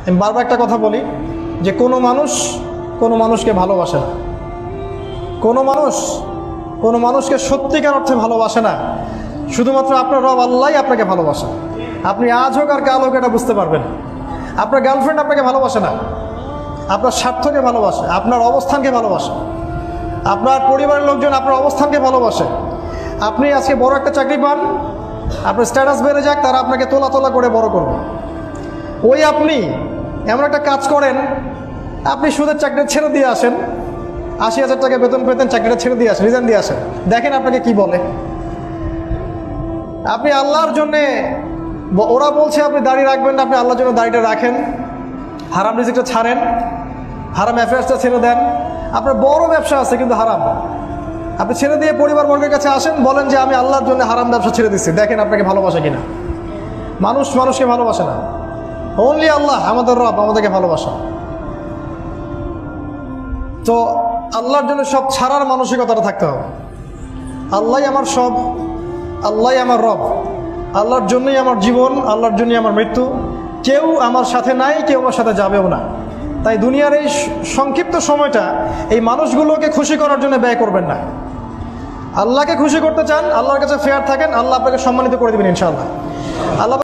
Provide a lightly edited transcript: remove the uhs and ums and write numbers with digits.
আমি বারবার একটা কথা বলি যে কোনো মানুষকে ভালোবাসে না, কোনো মানুষকে সত্যিকার অর্থে ভালোবাসে না। শুধুমাত্র আপনার রব আল্লাহই আপনাকে ভালোবাসে। আপনি আজ হোক আর কাল হোক এটা বুঝতে পারবেন। আপনার গার্লফ্রেন্ড আপনাকে ভালোবাসে না, আপনার স্বার্থকে ভালোবাসে, আপনার অবস্থানকে ভালোবাসে, আপনার পরিবারের লোকজন আপনার অবস্থানকে ভালোবাসে। আপনি আজকে বড় একটা চাকরি পান, আপনার স্ট্যাটাস বেড়ে যাক, তারা আপনাকে তোলা তোলা করে বড় করবে। ওই আপনি এমন একটা কাজ করেন, আপনি সুদের চাকরিটা ছেড়ে দিয়ে আসেন, ৮০,০০০ টাকা বেতন পেতেন, চাকরিটা ছেড়ে দিয়ে আসেন, রিজাইন দিয়ে আসেন, দেখেন আপনাকে কি বলে। আপনি আল্লাহর জন্যে, ওরা বলছে আপনি দাড়ি রাখবেন না, আপনি আল্লাহর জন্য দাড়িটা রাখেন, হারাম রিজিকটা ছাড়েন, হারাম অ্যাফেয়ার্সটা ছেড়ে দেন। আপনার বড় ব্যবসা আছে কিন্তু হারাম, আপনি ছেড়ে দিয়ে পরিবার বর্গের কাছে আসেন, বলেন যে আমি আল্লাহর জন্য হারাম ব্যবসা ছেড়ে দিচ্ছি, দেখেন আপনাকে ভালোবাসে কিনা। মানুষকে ভালোবাসে না, অনলি আল্লাহ আমাদের রব আমাদেরকে ভালোবাসা। তো আল্লাহর জন্য সব ছাড়ার মানসিকতাটা থাকতে হবে। আল্লাহই আমার সব, আল্লাহই আমার রব, আল্লাহর জন্যই আমার জীবন, আল্লাহর জন্যই আমার মৃত্যু। কেউ আমার সাথে নাই, কেউ আমার সাথে যাবেও না। তাই দুনিয়ার এই সংক্ষিপ্ত সময়টা এই মানুষগুলোকে খুশি করার জন্য ব্যয় করবেন না। আল্লাহকে খুশি করতে চান, আল্লাহর কাছে ফেয়ার থাকেন, আল্লাহ আপনাকে সম্মানিত করে দেবেন ইনশাআল্লাহ। আল্লাহ